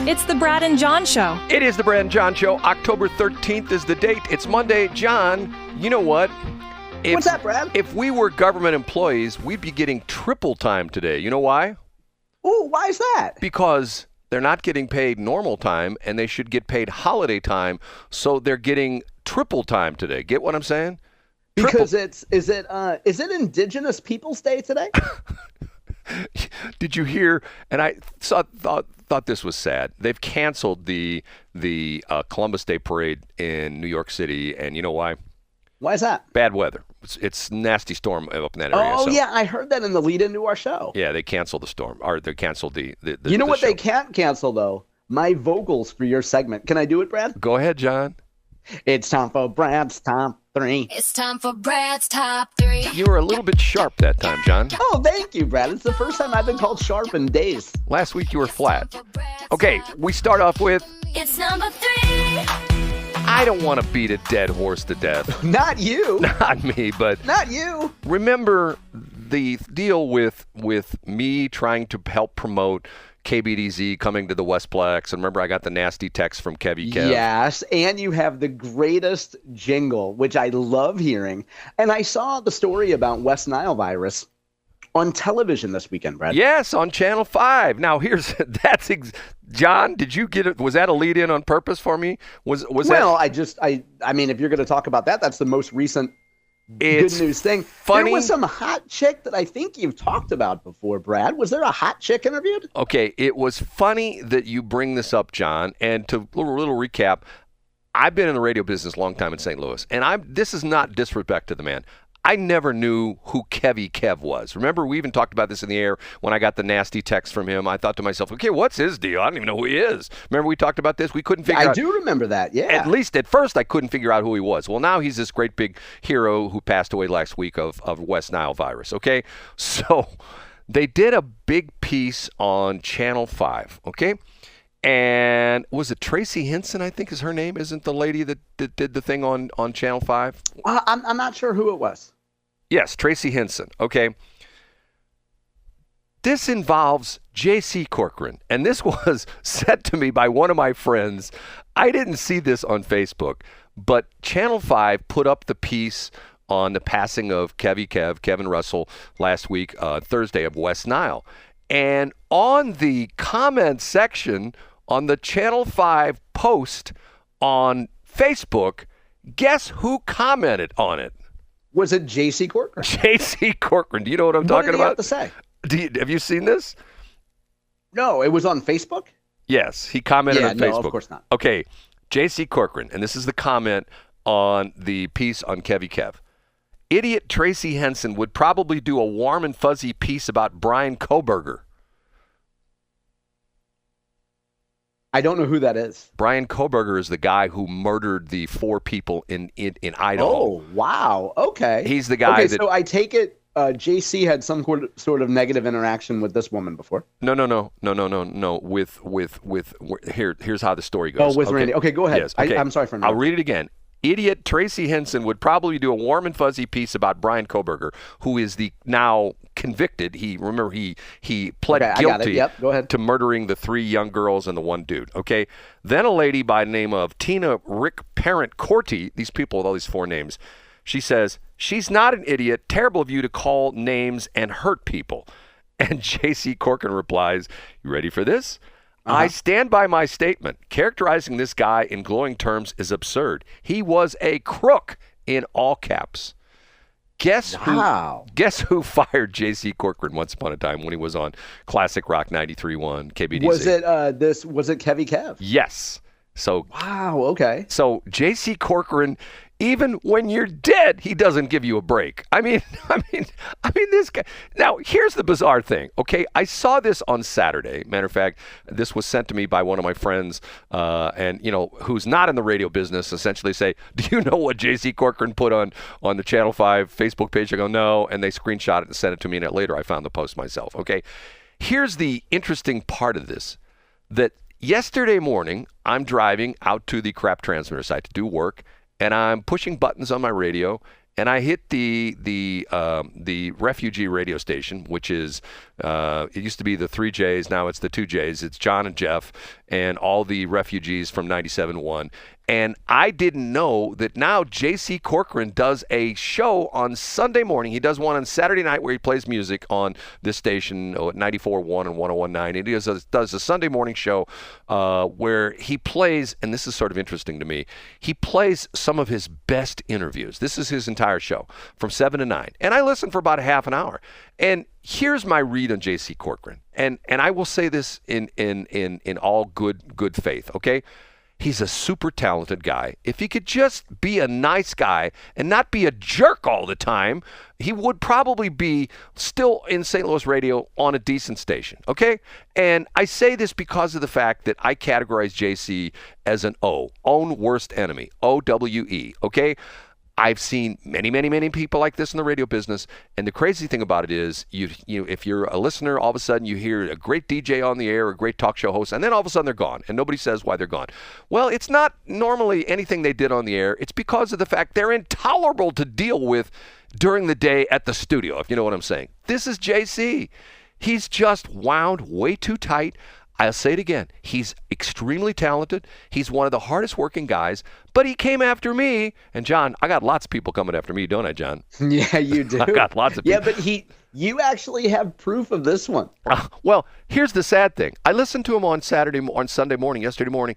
It's the Brad and John Show. It is the Brad and John Show. October 13th is the date. It's Monday. John, you know what? What's that, Brad? If we were government employees, we'd be getting triple time today. You know why? Ooh, why is that? Because they're not getting paid normal time, and they should get paid holiday time, so they're getting triple time today. Get what I'm saying? Because is it Indigenous Peoples Day today? Did you hear? And I thought this was sad. They've canceled the Columbus Day parade in New York City, and you know why? Why is that? Bad weather. It's nasty storm up in that area. Oh, yeah, I heard that in the lead into our show. Yeah, they canceled the storm, or they canceled the You know what show. they can't cancel, though? My vocals for your segment. Can I do it, Brad? Go ahead, John. It's time for Brad's Top 3. It's time for Brad's Top 3. You were a little bit sharp that time, John. Oh, thank you, Brad. It's the first time I've been called sharp in days. Last week you were flat. Okay, we start off with... It's number 3. I don't want to beat a dead horse to death. Not you. Not me, but... Not you. Remember the deal with me trying to help promote KBDZ coming to the Westplex, and remember I got the nasty text from Kev. Yes, and you have the greatest jingle, which I love hearing. And I saw the story about West Nile virus on television this weekend, Brad. Yes, on Channel 5. Now here's John, did you get it? Was that a lead in on purpose for me? Was well, that? I mean, if you're going to talk about that, that's the most recent good news thing. Funny. There was some hot chick that I think you've talked about before, Brad. Was there a hot chick interviewed? Okay, it was funny that you bring this up, John. And to little recap, I've been in the radio business a long time in St. Louis, and this is not disrespect to the man. I never knew who Kev was. Remember, we even talked about this in the air when I got the nasty text from him. I thought to myself, okay, what's his deal? I don't even know who he is. Remember we talked about this? We couldn't figure out. I do remember that, yeah. At least at first I couldn't figure out who he was. Well, now he's this great big hero who passed away last week of West Nile virus, okay? So they did a big piece on Channel 5, okay? And was it Tracy Henson, I think is her name? Isn't the lady that did the thing on Channel 5? I'm not sure who it was. Yes, Tracy Henson. Okay. This involves J.C. Corcoran, and this was sent to me by one of my friends. I didn't see this on Facebook, but Channel 5 put up the piece on the passing of Kevin Russell last week, Thursday, of West Nile. And on the comment section on the Channel 5 post on Facebook, guess who commented on it? Was it J.C. Corcoran? J.C. Corcoran. Do you know what I'm talking about? What did he have to say? Have you seen this? No, it was on Facebook? Yes, he commented on Facebook. No, of course not. Okay, J.C. Corcoran, and this is the comment on the piece on Kev. Idiot Tracy Henson would probably do a warm and fuzzy piece about Brian Kohberger. I don't know who that is. Brian Kohberger is the guy who murdered the 4 people in Idaho. Oh, wow. Okay. He's the guy that... so I take it JC had some sort of negative interaction with this woman before. No. Here's how the story goes. Oh, with Randy. Okay, go ahead. Yes, okay. I'm sorry for interrupting. I'll read it again. Idiot Tracy Henson would probably do a warm and fuzzy piece about Brian Kohberger, who is the now convicted. He pled guilty Go ahead. to murdering the 3 young girls and the 1 dude. Okay. Then a lady by the name of Tina Rick Parent Corty, these people with all these 4 names, she says, she's not an idiot. Terrible of you to call names and hurt people. And J.C. Corcoran replies, you ready for this? I stand by my statement. Characterizing this guy in glowing terms is absurd. He was a crook, in all caps. Guess who fired J.C. Corcoran once upon a time when he was on Classic Rock 93.1 KBDZ? Was it Kev? Yes. So wow, okay. So J.C. Corcoran, even when you're dead, he doesn't give you a break. I mean, this guy. Now, here's the bizarre thing. Okay, I saw this on Saturday. Matter of fact, this was sent to me by one of my friends, and who's not in the radio business. Essentially, say, do you know what J.C. Corcoran put on the Channel 5 Facebook page? I go, no, and they screenshot it and sent it to me. And later, I found the post myself. Okay, here's the interesting part of this: that yesterday morning, I'm driving out to the crap transmitter site to do work. And I'm pushing buttons on my radio, and I hit the refugee radio station, which is it used to be the 3Js, now it's the 2Js. It's John and Jeff and all the refugees from 97.1. And I didn't know that now J.C. Corcoran does a show on Sunday morning. He does one on Saturday night where he plays music on this station at 94.1 and 101.9. And he does a Sunday morning show where he plays, and this is sort of interesting to me, he plays some of his best interviews. This is his entire show from 7 to 9. And I listen for about a half an hour. And here's my read on J.C. Corcoran. And I will say this in all good faith, okay? He's a super talented guy. If he could just be a nice guy and not be a jerk all the time, he would probably be still in St. Louis radio on a decent station, okay? And I say this because of the fact that I categorize JC as an own worst enemy, OWE, okay? I've seen many people like this in the radio business, and the crazy thing about it is, you if you're a listener, all of a sudden you hear a great DJ on the air, a great talk show host, and then all of a sudden they're gone, and nobody says why they're gone. Well, it's not normally anything they did on the air. It's because of the fact they're intolerable to deal with during the day at the studio, if you know what I'm saying. This is JC. He's just wound way too tight. I'll say it again. He's extremely talented. He's one of the hardest working guys, but he came after me. And John, I got lots of people coming after me, don't I, John? Yeah, you do. I got lots of people. Yeah, but you actually have proof of this one. Well, here's the sad thing. I listened to him on Sunday morning, yesterday morning.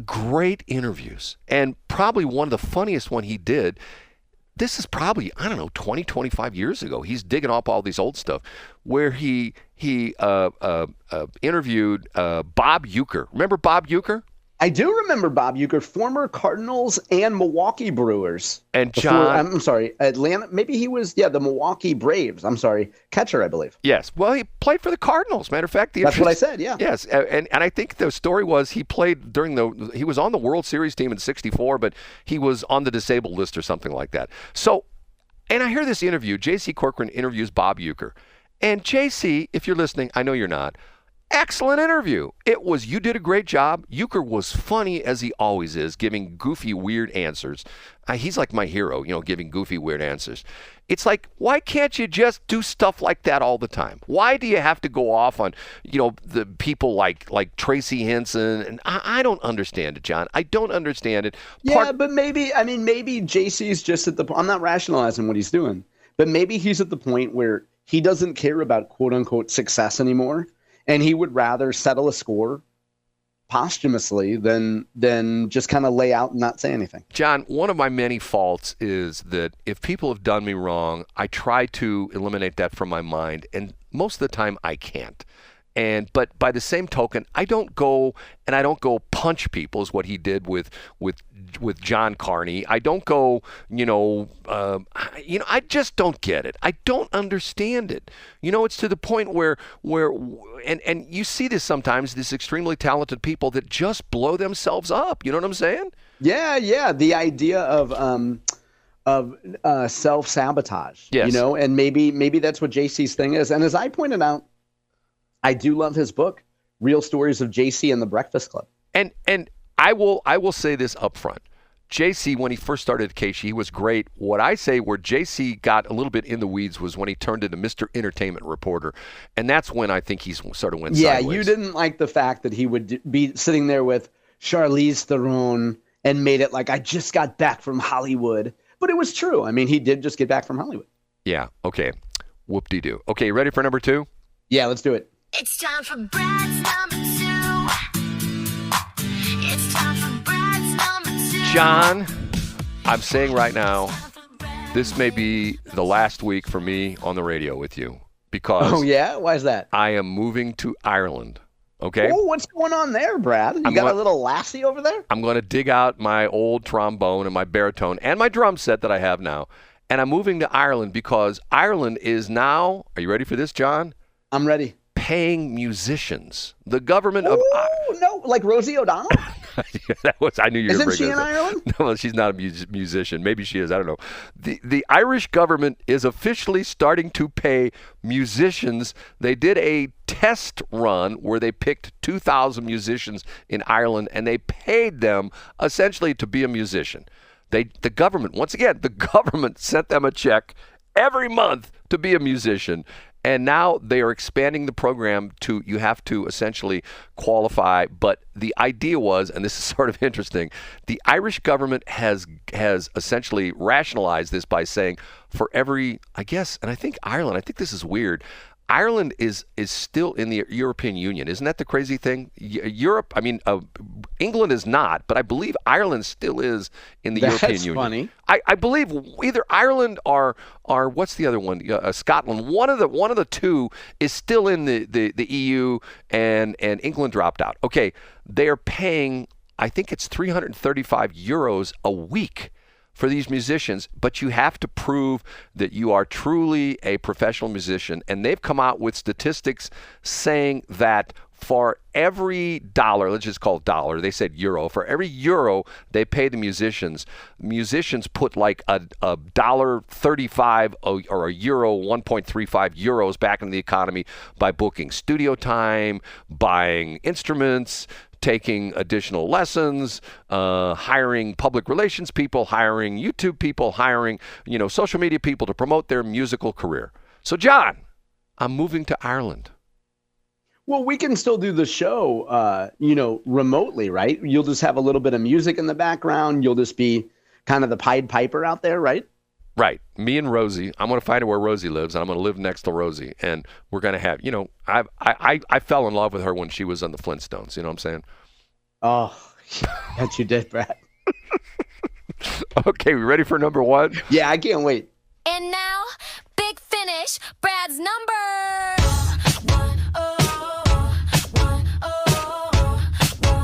Great interviews. And probably one of the funniest one he did. This is probably, 20, 25 years ago. He's digging up all these old stuff where he interviewed Bob Uecker. Remember Bob Uecker? I do remember Bob Uecker, former Cardinals and Milwaukee Brewers. And John... I'm sorry, Atlanta. Maybe he was, the Milwaukee Braves. I'm sorry, catcher, I believe. Yes. Well, he played for the Cardinals. Matter of fact, that's what I said, yeah. Yes. And I think the story was he played he was on the World Series team in '64, but he was on the disabled list or something like that. So, and I hear this interview. J.C. Corcoran interviews Bob Uecker. And J.C., if you're listening, I know you're not, excellent interview. You did a great job. Uecker was funny as he always is, giving goofy, weird answers. He's like my hero, giving goofy, weird answers. It's like, why can't you just do stuff like that all the time? Why do you have to go off on, the people like Tracy Henson? And I don't understand it, John. I don't understand it. But maybe JC's just I'm not rationalizing what he's doing, but maybe he's at the point where he doesn't care about quote unquote success anymore. And he would rather settle a score posthumously than just kind of lay out and not say anything. John, one of my many faults is that if people have done me wrong, I try to eliminate that from my mind. And most of the time I can't. But by the same token, I don't go punch people is what he did with John Carney. I don't go, I just don't get it. I don't understand it. It's to the point where and you see this sometimes, these extremely talented people that just blow themselves up. You know what I'm saying? Yeah. The idea of self-sabotage, yes. And maybe that's what JC's thing is. And as I pointed out, I do love his book, Real Stories of JC and the Breakfast Club. And I will say this up front. JC, when he first started at KC, he was great. What I say where JC got a little bit in the weeds was when he turned into Mr. Entertainment Reporter. And that's when I think he sort of went sideways. Yeah, you didn't like the fact that he would be sitting there with Charlize Theron and made it like, I just got back from Hollywood. But it was true. I mean, he did just get back from Hollywood. Yeah, okay. Whoop-de-doo. Okay, ready for number 2? Yeah, let's do it. It's time for Brad's number 2. It's time for Brad's number 2. John, I'm saying right now, this may be the last week for me on the radio with you because Oh yeah? Why is that? I am moving to Ireland. Okay? Oh, what's going on there, Brad? You got a little lassie over there? I'm going to dig out my old trombone and my baritone and my drum set that I have now, and I'm moving to Ireland because Ireland is now, are you ready for this, John? I'm ready. Paying musicians. The government of... Oh, no, like Rosie O'Donnell? I knew you were bringing this up. Isn't she in Ireland? No, she's not a musician. Maybe she is. I don't know. The Irish government is officially starting to pay musicians. They did a test run where they picked 2,000 musicians in Ireland, and they paid them essentially to be a musician. The government, once again, the government sent them a check every month to be a musician. And now they are expanding the program to, you have to essentially qualify. But the idea was, and this is sort of interesting, the Irish government has essentially rationalized this by saying for every, I guess, and I think Ireland, I think this is weird, Ireland is still in the European Union. Isn't that the crazy thing? Europe, I mean, England is not, but I believe Ireland still is in the European Union. That's funny. I believe either Ireland or what's the other one? Scotland. One of the two is still in the EU, and England dropped out. Okay, they are paying, I think it's 335 euros a week for these musicians, but you have to prove that you are truly a professional musician. And they've come out with statistics saying that for every dollar, let's just call it dollar, they said euro, for every euro they pay the musicians put like a $1.35 or a euro, 1.35 euros back into the economy by booking studio time, buying instruments, taking additional lessons, hiring public relations people, hiring YouTube people, hiring, social media people to promote their musical career. So, John, I'm moving to Ireland. Well, we can still do the show, remotely, right? You'll just have a little bit of music in the background. You'll just be kind of the Pied Piper out there, right? Right. Me and Rosie. I'm going to find out where Rosie lives, and I'm going to live next to Rosie. And we're going to have, I fell in love with her when she was on the Flintstones. You know what I'm saying? Oh, that you did, Brad. Okay, we ready for number one? Yeah, I can't wait. And now, big finish, Brad's number.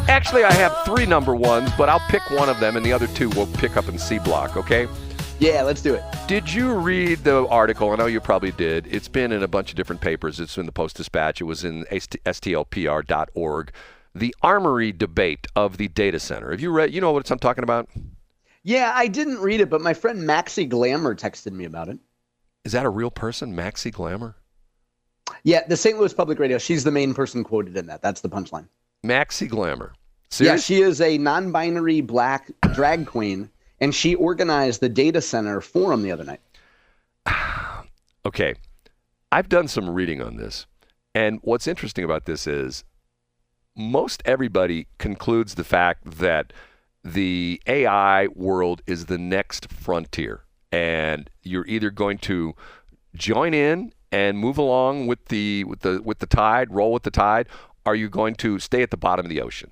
Actually, I have three number ones, but I'll pick one of them, and the other two we'll pick up in C block, okay? Yeah, let's do it. Did you read the article? I know you probably did. It's been in a bunch of different papers. It's in the Post-Dispatch. It was in stlpr.org. The Armory debate of the data center. Have you read? You know what I'm talking about? Yeah, I didn't read it, but my friend Maxie Glamour texted me about it. Is that a real person, Maxie Glamour? Yeah, the St. Louis Public Radio. She's the main person quoted in that. That's the punchline. Maxie Glamour. Yeah, she is a non-binary black drag queen, and she organized the data center forum the other night. Okay. I've done some reading on this, and what's interesting about this is most everybody concludes the fact that the AI world is the next frontier, and you're either going to join in and move along with the tide, roll with the tide, or you're going to stay at the bottom of the ocean.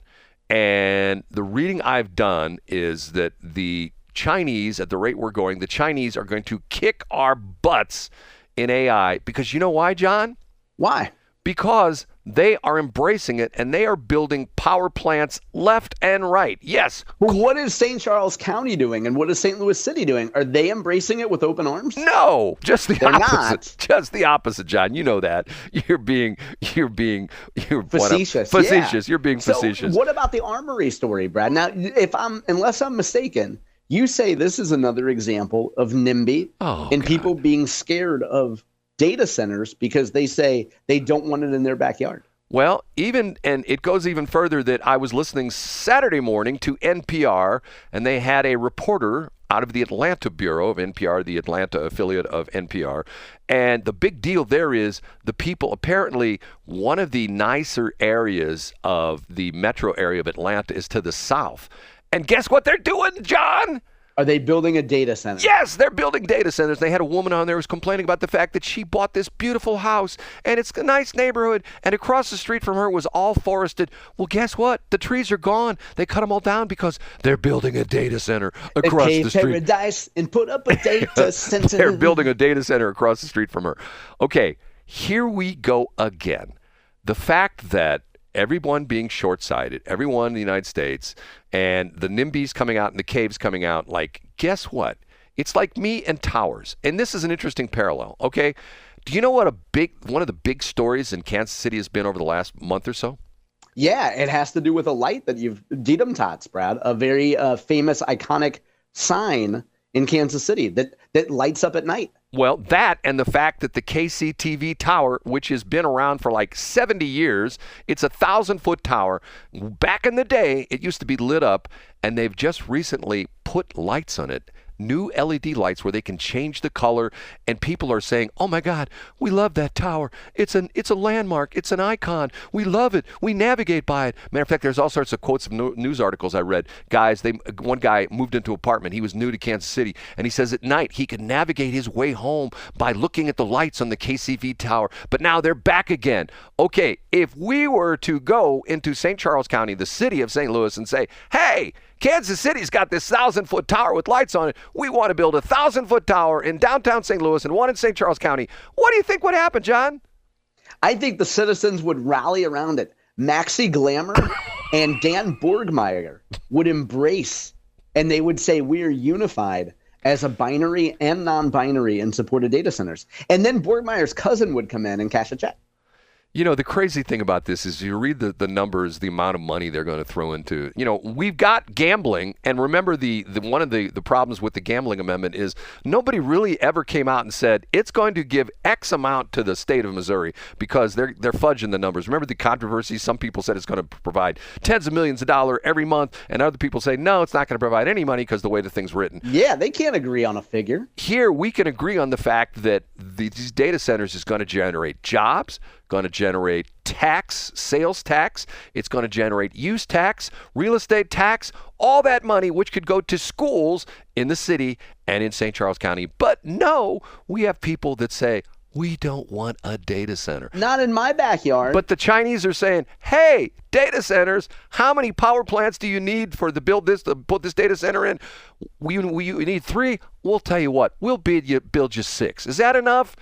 And the reading I've done is that the Chinese, at the rate we're going, the Chinese are going to kick our butts in AI because you know why, John? Why? Because they are embracing it and they are building power plants left and right. Yes. Well, what is St. Charles County doing and what is St. Louis City doing? Are they embracing it with open arms? No, just the They're opposite. not. Just the opposite, John. You know that. You're Facetious. Facetious. Yeah. You're being facetious. So what about the Armory story, Brad? Now, unless I'm mistaken, you say this is another example of NIMBY and people being scared of data centers because they say they don't want it in their backyard. Well, and it goes even further that I was listening Saturday morning to NPR, and they had a reporter out of the Atlanta bureau of NPR, the Atlanta affiliate of NPR. And the big deal there is the people, apparently one of the nicer areas of the metro area of Atlanta is to the south. And guess what they're doing, John? Are they building a data center? Yes, they're building data centers. They had a woman on there who was complaining about the fact that she bought this beautiful house, and it's a nice neighborhood, and across the street from her was all forested. Well, guess what? The trees are gone. They cut them all down because they're building a data center across the street. Paradise and put up a data center. They're building a data center across the street from her. Okay, here we go again. The fact that everyone being short-sighted, everyone in the United States, and the NIMBYs coming out and the caves coming out, like, guess what? It's like me and towers. And this is an interesting parallel, okay? Do you know what one of the big stories in Kansas City has been over the last month or so? Yeah, it has to do with a light that you've Dedum Tots, Brad, a very famous, iconic sign in Kansas City that lights up at night. Well, that and the fact that the KCTV tower, which has been around for like 70 years, it's a 1,000-foot tower. Back in the day, it used to be lit up, and they've just recently put lights on it. New LED lights where they can change the color, and people are saying, "Oh my God, we love that tower. It's a landmark. It's an icon. We love it. We navigate by it." Matter of fact, there's all sorts of quotes from news articles I read. One guy moved into an apartment. He was new to Kansas City, and he says at night he could navigate his way home by looking at the lights on the KCV tower. But now they're back again. Okay, if we were to go into St. Charles County, the city of St. Louis, and say, "Hey, Kansas City's got this 1,000-foot tower with lights on it. We want to build a 1,000-foot tower in downtown St. Louis and one in St. Charles County." What do you think would happen, John? I think the citizens would rally around it. Maxi Glamour and Dan Borgmeyer would embrace, and they would say we are unified as a binary and non-binary in support of data centers. And then Borgmeyer's cousin would come in and cash a check. You know, the crazy thing about this is you read the numbers, the amount of money they're going to throw into, we've got gambling. And remember, the one of the problems with the gambling amendment is nobody really ever came out and said it's going to give X amount to the state of Missouri, because they're fudging the numbers. Remember the controversy? Some people said it's going to provide tens of millions of dollars every month, and other people say, no, it's not going to provide any money because the way the thing's written. Yeah, they can't agree on a figure. Here, we can agree on the fact that these data centers is going to generate jobs, going to generate sales tax, it's going to generate use tax, real estate tax, all that money which could go to schools in the city and in St. Charles County. But no, we have people that say, we don't want a data center. Not in my backyard. But the Chinese are saying, hey, data centers, how many power plants do you need to put this data center in? You need 3? We'll tell you what, we'll build you 6. Is that enough?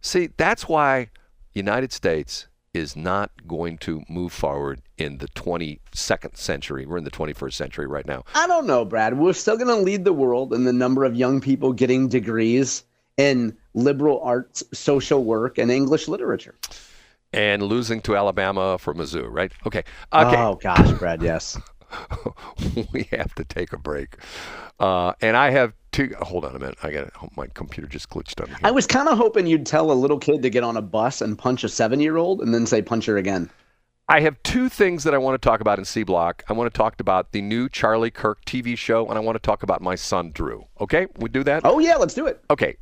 See, that's why United States is not going to move forward in the 22nd century. We're in the 21st century right now. I don't know, Brad. We're still going to lead the world in the number of young people getting degrees in liberal arts, social work, and English literature. And losing to Alabama for Mizzou, right? Okay. Oh, gosh, Brad, yes. We have to take a break. And I have two. Hold on a minute. My computer just glitched on me. I was kind of hoping you'd tell a little kid to get on a bus and punch a 7-year-old and then say, punch her again. I have 2 things that I want to talk about in C Block. I want to talk about the new Charlie Kirk TV show, and I want to talk about my son, Drew. Okay? We do that? Oh, yeah, let's do it. Okay.